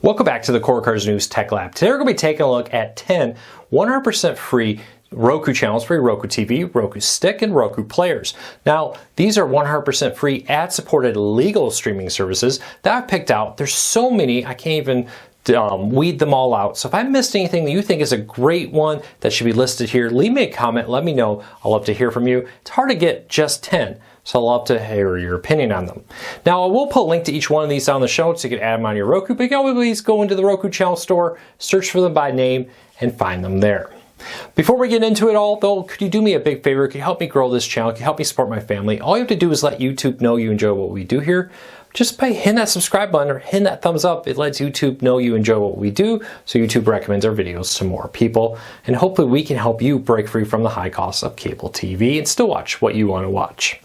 Welcome back to the Core Cars News Tech Lab. Today we're going to be taking a look at 10 100% free Roku channels for your Roku TV, Roku Stick, and Roku Players. Now, these are 100% free ad-supported legal streaming services that I've picked out. There's so many, I can't even weed them all out. So if I missed anything that you think is a great one that should be listed here, leave me a comment, let me know. I'll love to hear from you. It's hard to get just 10. So I'd love to hear your opinion on them. Now, I will put a link to each one of these down in the show so you can add them on your Roku, but you can always go into the Roku Channel store, search for them by name, and find them there. Before we get into it all, though, could you do me a big favor? Could you help me grow this channel? Could you help me support my family? All you have to do is let YouTube know you enjoy what we do here. Just by hitting that subscribe button or hitting that thumbs up, it lets YouTube know you enjoy what we do, so YouTube recommends our videos to more people. And hopefully we can help you break free from the high costs of cable TV and still watch what you want to watch.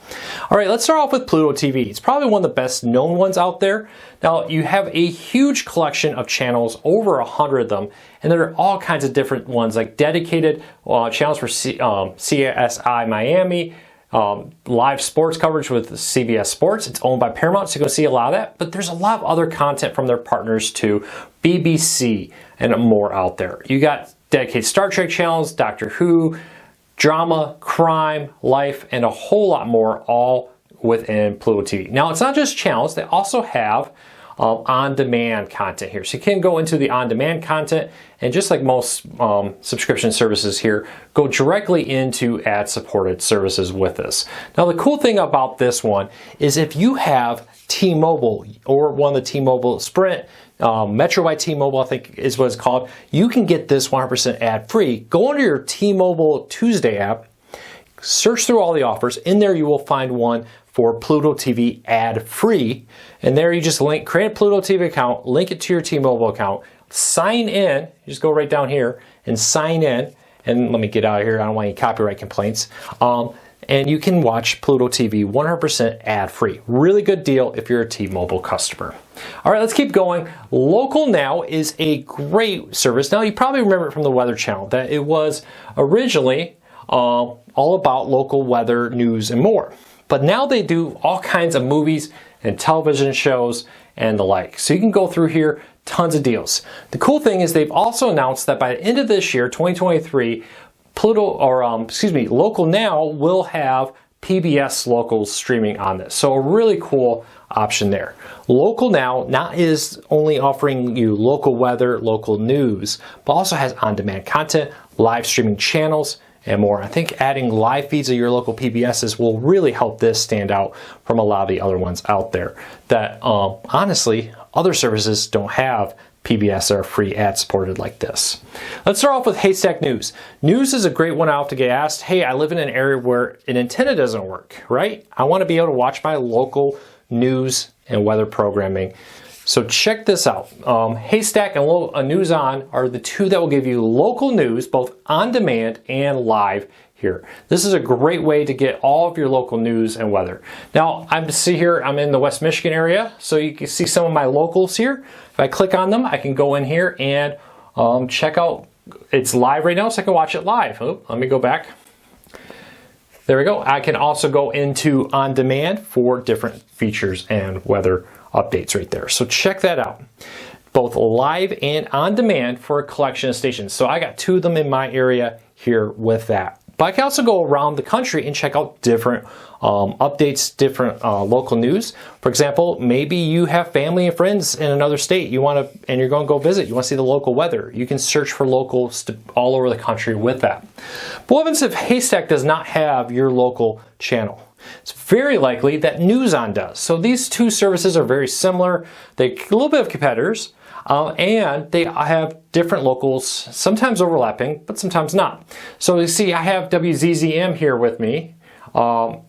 All right, let's start off with Pluto TV. It's probably one of the best known ones out there. Now, you have a huge collection of channels, over 100 of them, and there are all kinds of different ones, like dedicated channels for CSI Miami, live sports coverage with CBS Sports. It's owned by Paramount, so you can see a lot of that. But there's a lot of other content from their partners too, BBC and more out there. You got dedicated Star Trek channels, Doctor Who, drama, crime, life, and a whole lot more, all within Pluto TV. Now, it's not just channels. They also have on-demand content here. So you can go into the on-demand content, and just like most subscription services here, go directly into ad-supported services with this. Now, the cool thing about this one is if you have T-Mobile or one of the T-Mobile Sprint, Metro by T-Mobile, I think is what it's called, you can get this 100% ad-free. Go under your T-Mobile Tuesday app, search through all the offers. In there you will find one for Pluto TV ad-free, and there you just create a Pluto TV account, link it to your T-Mobile account, sign in, you just go right down here and sign in, and let me get out of here, I don't want any copyright complaints, and you can watch Pluto TV 100% ad-free. Really good deal if you're a T-Mobile customer. All right, let's keep going. Local Now is a great service. Now, you probably remember it from the Weather Channel, that it was originally all about local weather, news, and more. But now they do all kinds of movies and television shows and the like. So you can go through here, tons of deals. The cool thing is they've also announced that by the end of this year, 2023, Local Now will have PBS local streaming on this. So a really cool option there. Local Now not is only offering you local weather, local news, but also has on-demand content, live streaming channels, and more. I think adding live feeds of your local PBSs will really help this stand out from a lot of the other ones out there that honestly other services don't have PBS that are free ad supported like this. Let's start off with Haystack News. News is a great one. I often get asked, hey, I live in an area where an antenna doesn't work, right? I want to be able to watch my local news and weather programming. So check this out. Haystack and NewsOn are the two that will give you local news, both on demand and live here. This is a great way to get all of your local news and weather. Now, I'm in the West Michigan area, so you can see some of my locals here. If I click on them, I can go in here and check out. It's live right now, so I can watch it live. Oh, let me go back. There we go. I can also go into on demand for different features and weather updates right there. So check that out. Both live and on demand for a collection of stations. So I got two of them in my area here with that. But I can also go around the country and check out different updates, different local news. For example, maybe you have family and friends in another state and you're going to go visit. You want to see the local weather. You can search for locals all over the country with that. But what happens if Haystack does not have your local channel? It's very likely that NewsOn does. So these two services are very similar. They're a little bit of competitors, and they have different locals, sometimes overlapping, but sometimes not. So you see, I have WZZM here with me, and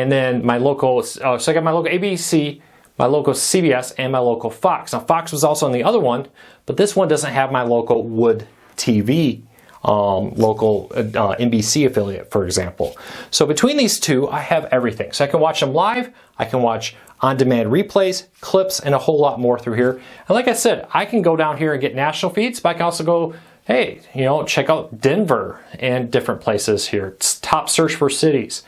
then my local, so I got my local ABC, my local CBS, and my local Fox. Now Fox was also on the other one, but this one doesn't have my local Wood TV local NBC affiliate, for example. So between these two, I have everything. So I can watch them live, I can watch on-demand replays, clips, and a whole lot more through here. And like I said, I can go down here and get national feeds, but I can also go, hey, check out Denver and different places here. It's top search for cities,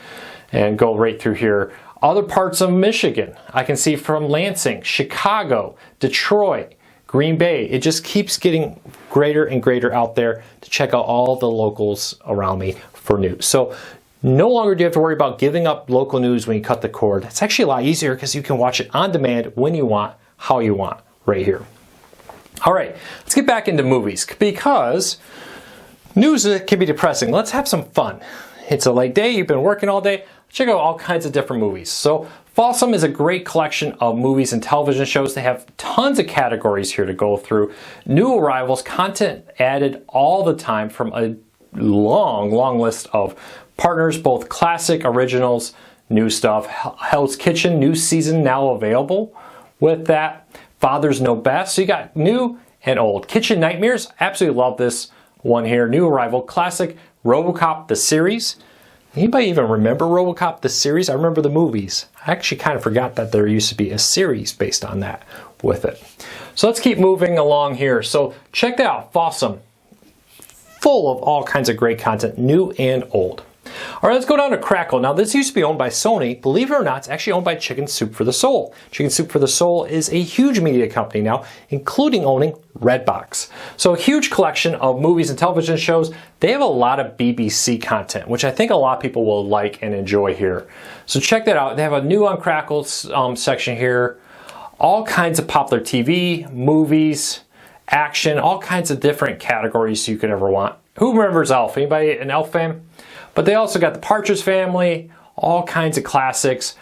and go right through here. Other parts of Michigan, I can see from Lansing, Chicago, Detroit, Green Bay. It just keeps getting greater and greater out there to check out all the locals around me for news. So no longer do you have to worry about giving up local news when you cut the cord. It's actually a lot easier because you can watch it on demand when you want, how you want, right here. All right, let's get back into movies because news can be depressing. Let's have some fun. It's a late day, you've been working all day. Check out all kinds of different movies. So Folsom is a great collection of movies and television shows. They have tons of categories here to go through. New arrivals, content added all the time from a long list of partners, both classic, originals, new stuff. Hell's Kitchen, new season now available with that. Fathers Know Best. So you got new and old. Kitchen Nightmares, absolutely love this one here. New arrival, classic. RoboCop, the series. Anybody even remember RoboCop, the series? I remember the movies. I actually kind of forgot that there used to be a series based on that with it. So let's keep moving along here. So check that out, Folsom. Full of all kinds of great content, new and old. All right, let's go down to Crackle. Now, this used to be owned by Sony. Believe it or not, it's actually owned by Chicken Soup for the Soul. Chicken Soup for the Soul is a huge media company now, including owning Redbox. So a huge collection of movies and television shows. They have a lot of BBC content, which I think a lot of people will like and enjoy here. So check that out. They have a new on Crackle section here. All kinds of popular TV, movies, action, all kinds of different categories you could ever want. Who remembers Elf? Anybody an Elf fan? But they also got the Partridge Family, all kinds of classics,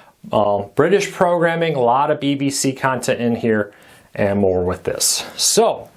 British programming, a lot of BBC content in here, and more with this. So,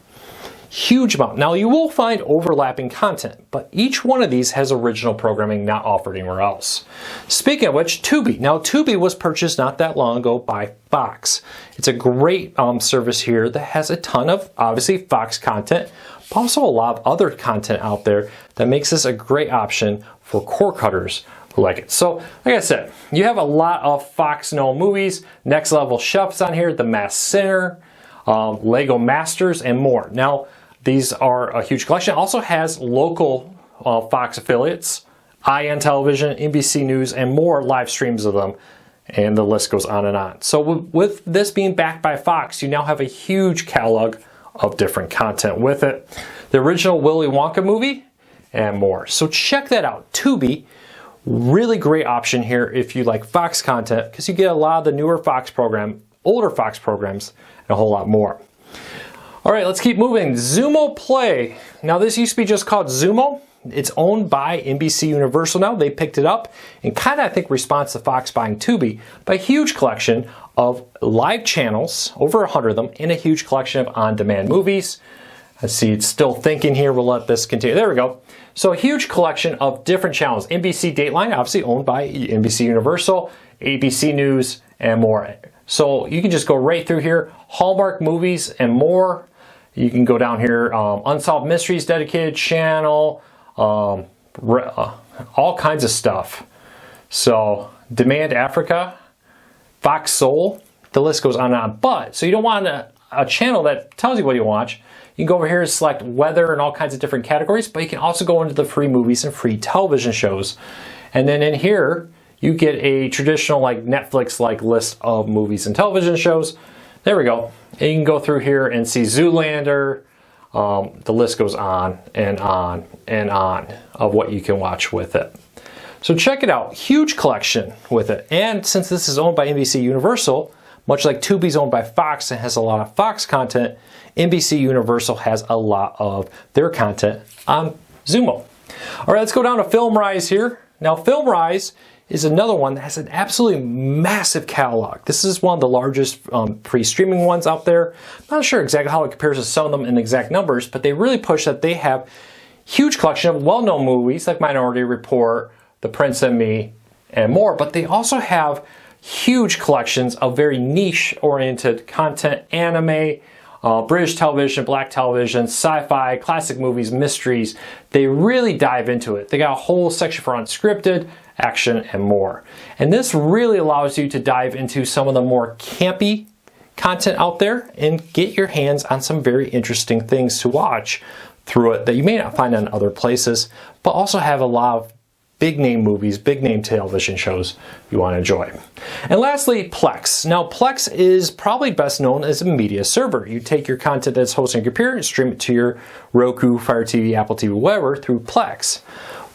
huge amount. Now, you will find overlapping content, but each one of these has original programming not offered anywhere else. Speaking of which, Tubi. Now, Tubi was purchased not that long ago by Fox. It's a great service here that has a ton of, obviously, Fox content, but also a lot of other content out there that makes this a great option for cord cutters who like it. So, like I said, you have a lot of Fox known movies, Next Level Chefs on here, The Masked Singer, Lego Masters, and more. Now, these are a huge collection. It also has local Fox affiliates, IN Television, NBC News, and more live streams of them, and the list goes on and on. So with this being backed by Fox, you now have a huge catalog of different content with it. The original Willy Wonka movie, and more. So check that out. Tubi, really great option here if you like Fox content, because you get a lot of the newer Fox program, older Fox programs, and a whole lot more. All right, let's keep moving. Zumo Play. Now, this used to be just called Zumo. It's owned by NBC Universal now. They picked it up and kind of, I think, response to Fox buying Tubi, but a huge collection of live channels, over 100 of them, and a huge collection of on-demand movies. Let's see, it's still thinking here. We'll let this continue. There we go. So a huge collection of different channels. NBC Dateline, obviously owned by NBC Universal, ABC News, and more. So you can just go right through here. Hallmark movies and more. You can go down here. Unsolved Mysteries dedicated channel. All kinds of stuff. So Demand Africa, Fox Soul. The list goes on and on. But, so you don't want a channel that tells you what you watch. You can go over here and select weather and all kinds of different categories, but you can also go into the free movies and free television shows. And then in here, you get a traditional like Netflix-like list of movies and television shows. There we go. And you can go through here and see Zoolander. The list goes on and on and on of what you can watch with it. So check it out. Huge collection with it. And since this is owned by NBC Universal, much like Tubi's owned by Fox and has a lot of Fox content, NBC Universal has a lot of their content on Zumo. All right, let's go down to Filmrise here. Now, Filmrise is another one that has an absolutely massive catalog. This is one of the largest free streaming ones out there. I'm not sure exactly how it compares to some of them in exact numbers, but they really push that they have huge collection of well-known movies like Minority Report, The Prince and Me, and more. But they also have huge collections of very niche-oriented content, anime, British television, black television, sci-fi, classic movies, mysteries. They really dive into it. They got a whole section for unscripted, action, and more. And this really allows you to dive into some of the more campy content out there and get your hands on some very interesting things to watch through it that you may not find in other places, but also have a lot of big name movies, big name television shows you want to enjoy. And lastly, Plex. Now, Plex is probably best known as a media server. You take your content that's hosted on your computer and stream it to your Roku, Fire TV, Apple TV, whatever, through Plex.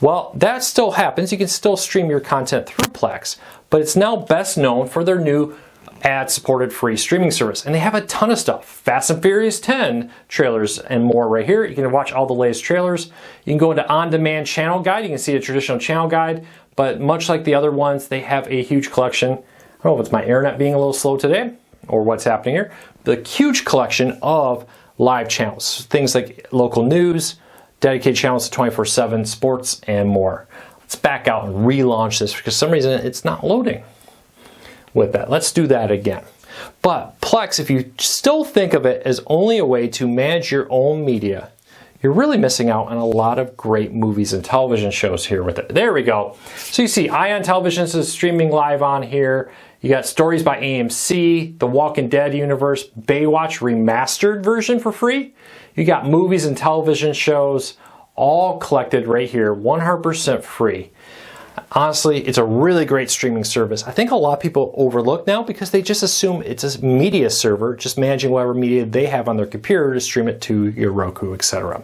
Well, that still happens. You can still stream your content through Plex, but it's now best known for their new ad-supported free streaming service. And they have a ton of stuff. Fast and Furious 10 trailers and more right here. You can watch all the latest trailers. You can go into on-demand channel guide. You can see a traditional channel guide, but much like the other ones, they have a huge collection. I don't know if it's my internet being a little slow today or what's happening here. The huge collection of live channels. Things like local news, dedicated channels to 24/7, sports, and more. Let's back out and relaunch this because for some reason it's not loading with that. Let's do that again. But Plex, if you still think of it as only a way to manage your own media, you're really missing out on a lot of great movies and television shows here with it. There we go. So you see Ion Television is streaming live on here. You got Stories by AMC, The Walking Dead universe, Baywatch remastered version for free. You got movies and television shows all collected right here, 100% free. Honestly, it's a really great streaming service. I think a lot of people overlook now because they just assume it's a media server, just managing whatever media they have on their computer to stream it to your Roku, etc.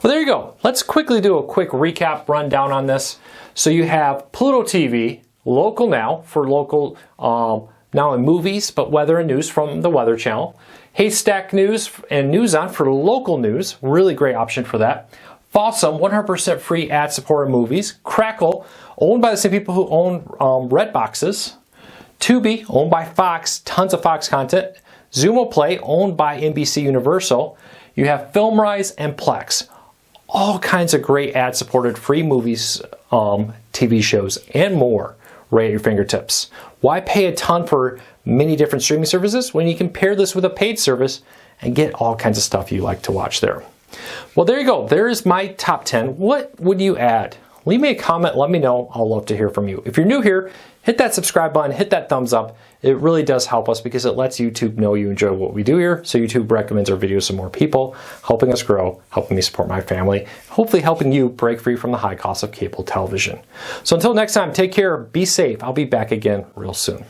Well, there you go. Let's quickly do a quick recap rundown on this. So you have Pluto TV, local now for local, not only movies, but weather and news from the Weather Channel. Haystack News and NewsOn for local news. Really great option for that. Folsom, 100% free ad-supported movies. Crackle, owned by the same people who own Red Boxes. Tubi, owned by Fox, tons of Fox content. Zumo Play, owned by NBC Universal. You have Filmrise and Plex. All kinds of great ad-supported free movies, TV shows, and more right at your fingertips. Why pay a ton for many different streaming services when you can pair this with a paid service and get all kinds of stuff you like to watch there? Well, there you go. There's my top 10. What would you add? Leave me a comment. Let me know. I'll love to hear from you. If you're new here, hit that subscribe button, hit that thumbs up. It really does help us because it lets YouTube know you enjoy what we do here. So YouTube recommends our videos to more people, helping us grow, helping me support my family, hopefully helping you break free from the high cost of cable television. So until next time, take care, be safe. I'll be back again real soon.